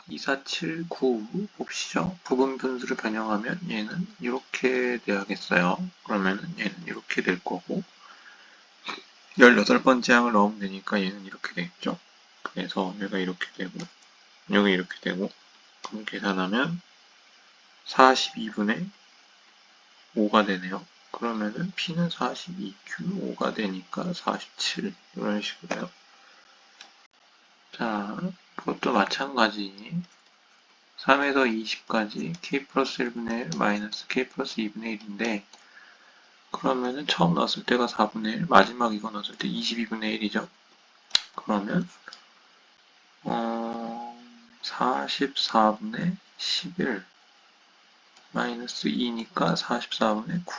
2479 봅시죠. 부분 분수를 변형하면 얘는 이렇게 돼야겠어요. 그러면은 얘는 이렇게 될 거고 18번째 항을 넣으면 되니까 얘는 이렇게 되겠죠. 그래서 얘가 이렇게 되고 여기 이렇게 되고 그럼 계산하면 42분의 5가 되네요. 그러면은 P는 42Q 5가 되니까 47 이런 식으로요. 자, 그것도 마찬가지 3에서 20까지 K 플러스 1분의 1 마이너스 K 플러스 2분의 1인데 그러면은 처음 넣었을 때가 4분의 1 마지막 이거 넣었을 때 22분의 1이죠. 그러면 44분의 11 마이너스 2니까 44분의 9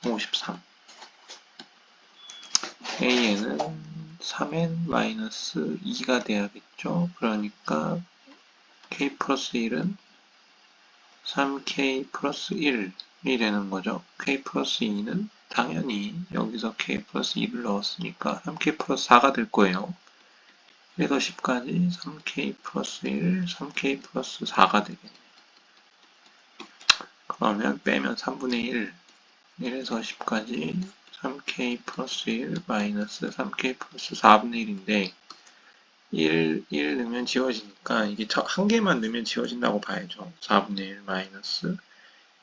53 A에는 3n 마이너스 2가 돼야겠죠. 그러니까 K 플러스 1은 3K 플러스 1이 되는 거죠. K 플러스 2는 당연히 여기서 K 플러스 2를 넣었으니까 3K 플러스 4가 될 거예요. 1에서 10까지 3K 플러스 1, 3K 플러스 4가 되겠네요. 그러면 빼면 3분의 1, 1에서 10까지 3K 플러스 1 마이너스 3K 플러스 4분의 1인데 1 넣으면 지워지니까 이게 한 개만 넣으면 지워진다고 봐야죠. 4분의 1 마이너스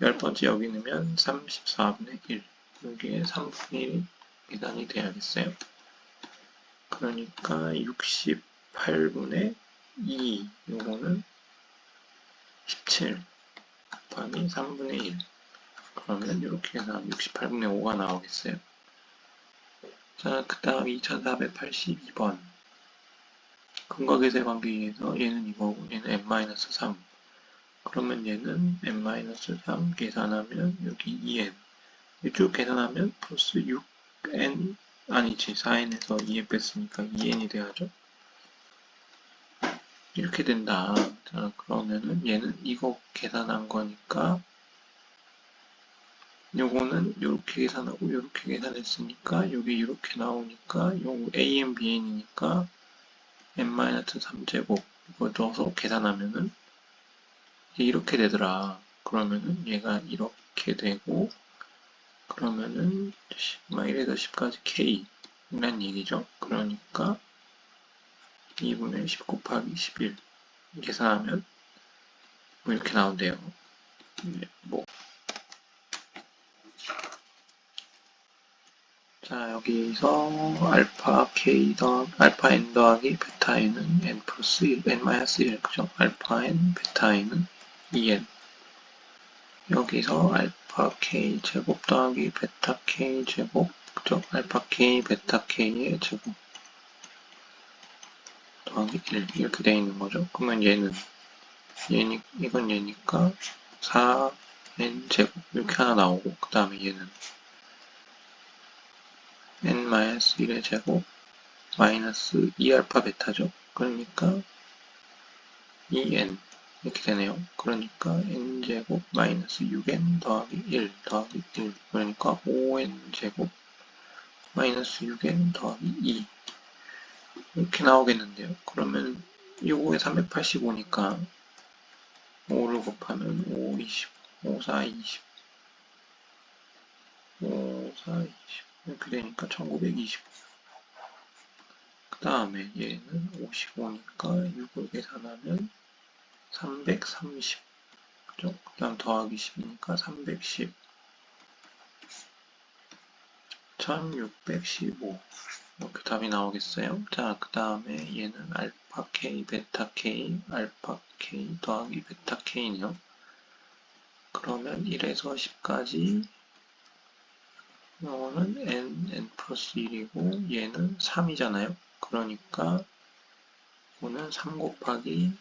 10번째 여기 넣으면 34분의 1 여기에 3분의 1이 계산이 돼야겠어요. 그러니까 68분의 2 요거는 17 곱하기 3분의 1 그러면 이렇게 해서 68분의 5가 나오겠어요. 자, 그 다음 2482번 근거계세 관계에 의해서 얘는 이거고 얘는 n-3 그러면 얘는 n-3 계산하면 여기 2n 쭉 계산하면 플러스 6n 아니지 4n에서 2n 뺐으니까 2n이 돼야죠. 이렇게 된다. 자, 그러면은 얘는 이거 계산한 거니까 요거는 요렇게 계산하고 요렇게 계산했으니까 요게 이렇게 나오니까 요거 an, bn이니까 n-3제곱 이거 넣어서 계산하면은 이렇게 되더라. 그러면은 얘가 이렇게 되고 그러면은 시그마 1에서 10까지 k 이란 얘기죠. 그러니까 2분의 10 곱하기 11 계산하면 뭐 이렇게 나온대요. 자, 여기서 알파 k 알파 n 더하기 베타 n은 n 플러스 1, n 마이너스 1, 그죠? 알파 n, 베타 n은 2n. 여기서 알파 k 제곱 더하기 베타 k 제곱, 그죠? 알파 k, 베타 k의 제곱 더하기 1 이렇게 되어 있는 거죠. 그러면 이건 얘니까 4n 제곱 이렇게 하나 나오고 그 다음에 얘는 n-1의 제곱 마이너스 2알파 베타죠. 그러니까 2n 이렇게 되네요. 그러니까 n제곱 마이너스 6n 더하기 1 더하기 1 그러니까 5n제곱 마이너스 6n 더하기 2 이렇게 나오겠는데요. 그러면 요거에 385니까 5를 곱하면 5, 20, 5, 4, 20 5, 4, 20 이렇게 되니까 1920 그 다음에 얘는 55니까 6을 계산하면 330 그죠? 그 다음 더하기 10이니까 310 1615 이렇게 답이 나오겠어요. 자, 그 다음에 얘는 알파 k, 베타 k, 알파 k 더하기 베타 k네요. 그러면 1에서 10까지 이거는 n 플러스 1이고 얘는 3이잖아요. 그러니까 이거는 3 곱하기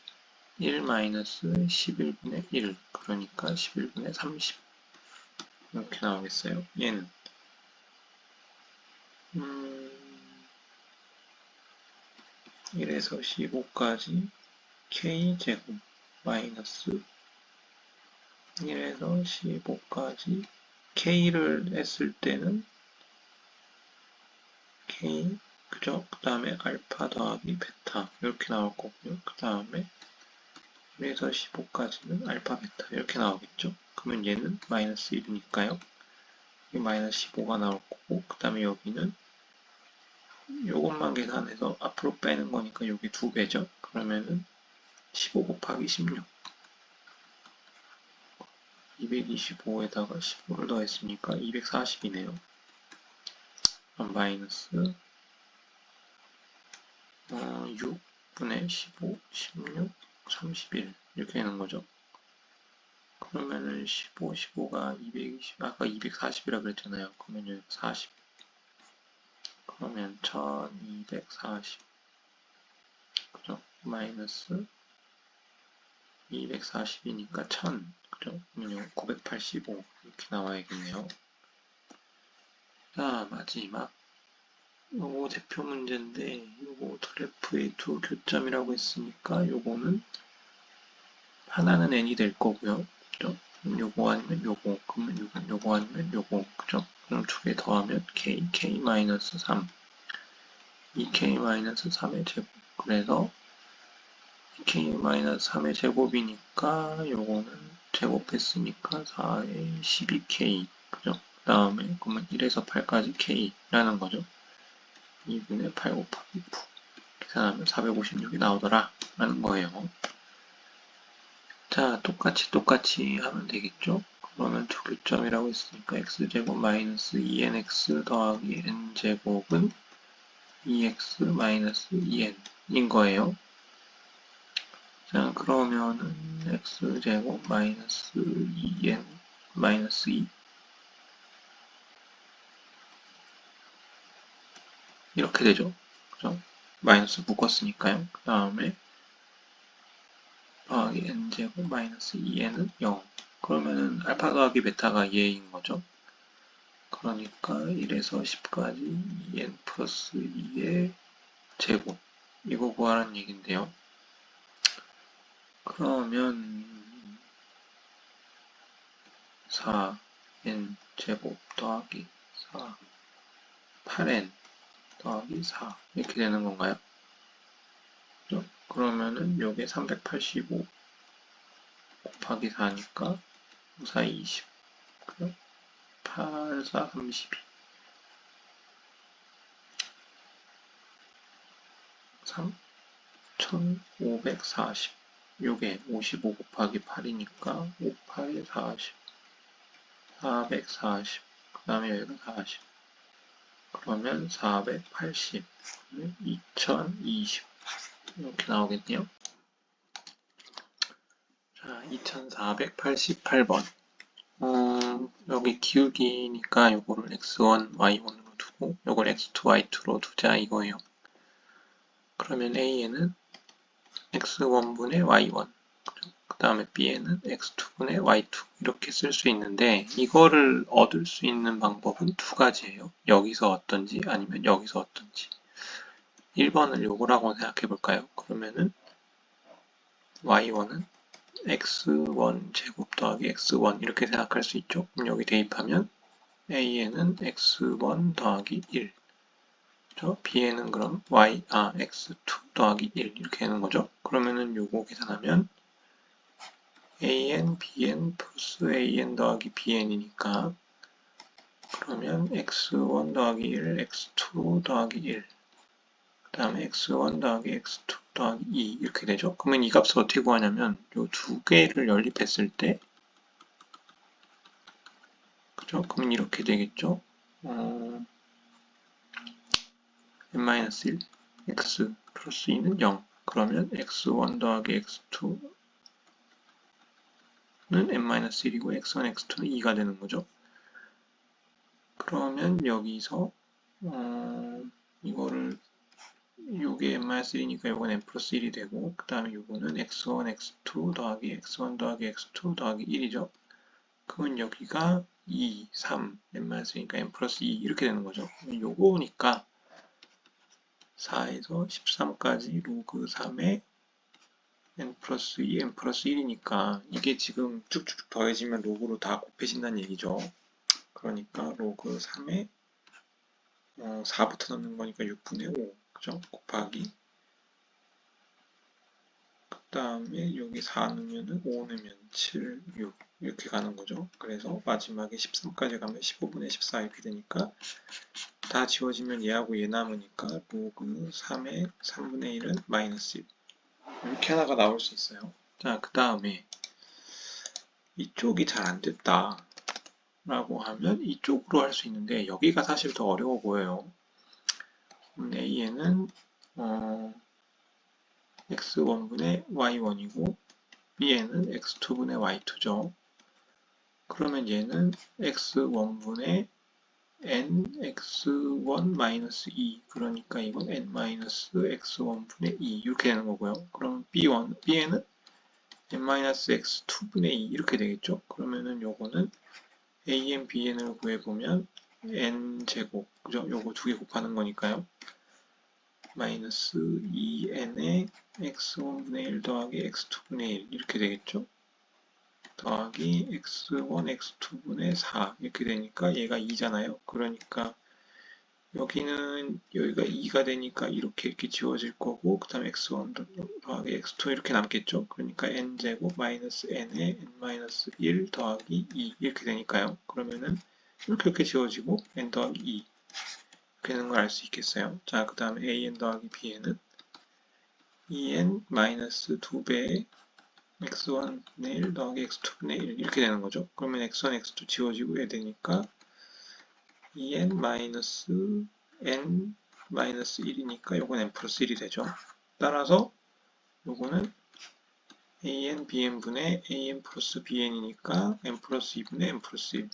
1 마이너스 11분의 1 그러니까 11분의 30 이렇게 나오겠어요. 얘는 1에서 15까지 k제곱 마이너스 1에서 15까지 k를 했을 때는 k 그죠? 그 다음에 알파 더하기 베타 이렇게 나올 거고요. 그 다음에 1에서 15까지는 알파 베타 이렇게 나오겠죠? 그러면 얘는 마이너스 1이니까요. 이 마이너스 15가 나올 거고 그 다음에 여기는 요것만 계산해서 앞으로 빼는 거니까 요게 2배죠? 그러면은 15 곱하기 16 225에다가 15를 더했으니까 240이네요. 마이너스 6분의 15, 16, 31 이렇게 되는 거죠. 그러면은 15, 15가 220, 아까 240이라 그랬잖아요. 그러면 여기 40. 그러면 1240. 그죠? 마이너스 240이니까 1000. 그죠? 그러면 985. 이렇게 나와야겠네요. 자, 마지막. 요거 대표 문제인데, 요거 그래프의 두 교점이라고 했으니까, 요거는 하나는 n이 될 거고요. 그죠? 요거 아니면 요거, 그러면 요거 아니면 요거, 그죠? 그럼 두 개 더하면 k-3 2k-3의 제곱. 그래서 2k-3의 제곱이니까 요거는 제곱했으니까 4에 12k, 그죠? 그 다음에 그러면 1에서 8까지 k라는 거죠. 2분의 8 곱하기 9 계산하면 456이 나오더라 라는 거예요. 자, 똑같이 하면 되겠죠? 그러면 두 교점이라고 했으니까 x제곱 마이너스 2nx 더하기 n제곱은 2x 마이너스 2n인 거예요. 자, 그러면은 x제곱 마이너스 2n 마이너스 2 이렇게 되죠. 그죠? 마이너스 묶었으니까요. 그 다음에 더하기 n제곱 마이너스 2n은 0. 그러면은 알파 더하기 베타가 얘인 거죠. 그러니까 1에서 10까지 2n 플러스 2의 제곱. 이거 구하라는 얘긴데요. 그러면 4n 제곱 더하기 4 8n 더하기 4 이렇게 되는 건가요? 그죠? 그러면은 요게 385 곱하기 4니까 4, 20 그죠? 8, 4, 32 3540 요게 55 곱하기 8이니까 5, 8에 40 440 그 다음에 여기가 40 그러면 480 2020 이렇게 나오겠네요. 자, 2488번 여기 기울기니까 요거를 x1, y1으로 두고 요걸 x2, y2로 두자 이거예요. 그러면 a에는 x1분의 y1 그 다음에 b에는 x2분의 y2 이렇게 쓸 수 있는데 이거를 얻을 수 있는 방법은 두 가지예요. 여기서 어떤지 아니면 여기서 어떤지 1번을 요거라고 생각해 볼까요? 그러면은 y1은 x1 제곱 더하기 x1 이렇게 생각할 수 있죠. 그럼 여기 대입하면 a에는 x1 더하기 1 그렇죠? b에는 그럼 x2 더하기 1 이렇게 되는 거죠. 그러면은 요거 계산하면 an, bn 플러스 an 더하기 bn이니까 그러면 x1 더하기 1, x2 더하기 1 그 다음에 x1 더하기 x2 더하기 2 이렇게 되죠. 그러면 이 값을 어떻게 구하냐면 요 두 개를 연립했을 때 그죠? 그러면 이렇게 되겠죠. n-1 x 플러스 2는 0 그러면 x1 더하기 x2는 n-1이고 x1, x2는 2가 되는 거죠. 그러면 여기서 이거를 요게 n-1이니까 요건 n 플러스 1이 되고 그 다음에 요거는 x1, x2 더하기 x1 더하기 x2 더하기 1이죠. 그러면 여기가 2, 3, n-1이니까 n 플러스 2 이렇게 되는 거죠. 요거니까 4에서 13까지 로그 3에 n 플러스 2, n 플러스 1이니까 이게 지금 쭉쭉 더해지면 로그로 다 곱해진다는 얘기죠. 그러니까 로그 3에 4부터 넣는 거니까 6분의 5, 그죠? 곱하기 그 다음에 여기 4 넣으면은 5 넣으면 7, 6 이렇게 가는 거죠. 그래서 마지막에 13까지 가면 15분의 14 이렇게 되니까 다 지워지면 얘하고 얘 남으니까 로그 3의 3분의 1은 마이너스 1 이렇게 하나가 나올 수 있어요. 자, 그 다음에 이쪽이 잘 안 됐다 라고 하면 이쪽으로 할 수 있는데 여기가 사실 더 어려워 보여요. A에는 x1분의 y1이고 B에는 x2분의 y2죠. 그러면 얘는 x1분의 n x1-2 그러니까 이건 n-x1분의 2 이렇게 되는 거고요. 그럼 B에는 n-x2분의 2 이렇게 되겠죠. 그러면은 요거는 a-n, b-n을 구해보면 n제곱, 그죠? 요거 두 개 곱하는 거니까요. 마이너스 2n의 x1분의 1 더하기 x2분의 1 이렇게 되겠죠. 더하기 x1, x2분의 4 이렇게 되니까 얘가 2잖아요. 그러니까 여기는 여기가 2가 되니까 이렇게 지워질 거고 그 다음에 x1 더하기 x2 이렇게 남겠죠. 그러니까 n제곱 마이너스 n에 n-1 더하기 2 이렇게 되니까요. 그러면은 이렇게 지워지고 n 더하기 2 이렇게 되는 걸 알 수 있겠어요. 자, 그 다음에 an 더하기 bn은 2n 마이너스 2배의 x1분의 1 더하기 x2분의 1 이렇게 되는 거죠. 그러면 x1, x2 지워지고 해야 되니까 2n 마이너스 n 마이너스 1이니까 요건 n 플러스 1이 되죠. 따라서 요거는 an, bn분의 an 플러스 bn이니까 n 플러스 2분의 n 플러스 1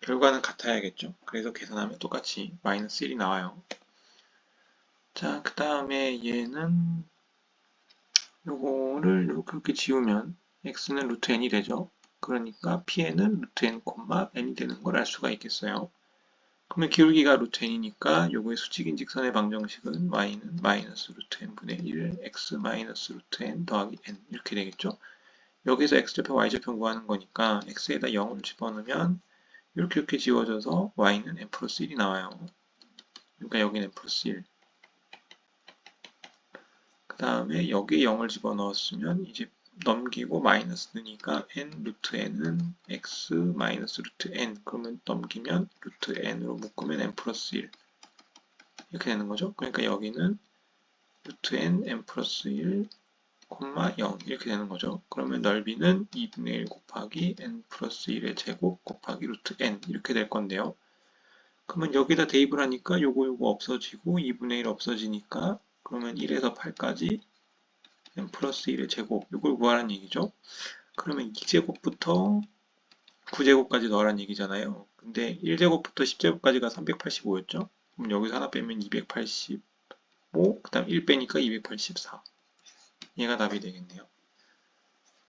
결과는 같아야겠죠. 그래서 계산하면 똑같이 마이너스 1이 나와요. 자, 그 다음에 얘는 요거를 이렇게 지우면 x는 루트 n이 되죠. 그러니까 pn은 루트 n, n이 되는 걸 알 수가 있겠어요. 그러면 기울기가 루트 n이니까 요거의 수직인 직선의 방정식은 y는 마이너스 루트 n분의 1 x 마이너스 루트 n 더하기 n 이렇게 되겠죠. 여기서 x좌표 y좌표 구하는 거니까 x에다 0을 집어넣으면 이렇게 지워져서 y는 n 플러스 1이 나와요. 그러니까 여기는 n 플러스 1. 그 다음에 여기에 0을 집어넣었으면 이제 넘기고 마이너스 넣으니까 n 루트 n은 x 마이너스 루트 n 그러면 넘기면 루트 n으로 묶으면 n 플러스 1 이렇게 되는 거죠. 그러니까 여기는 루트 n 플러스 1, 0 이렇게 되는 거죠. 그러면 넓이는 2분의 1 곱하기 n 플러스 1의 제곱 곱하기 루트 n 이렇게 될 건데요. 그러면 여기다 대입을 하니까 요거 없어지고 2분의 1 없어지니까 그러면 1에서 8까지 n 플러스 1의 제곱 이걸 구하라는 얘기죠. 그러면 2제곱부터 9제곱까지 넣으라는 얘기잖아요. 근데 1제곱부터 10제곱까지가 385였죠. 그럼 여기서 하나 빼면 285, 그 다음 1 빼니까 284. 얘가 답이 되겠네요.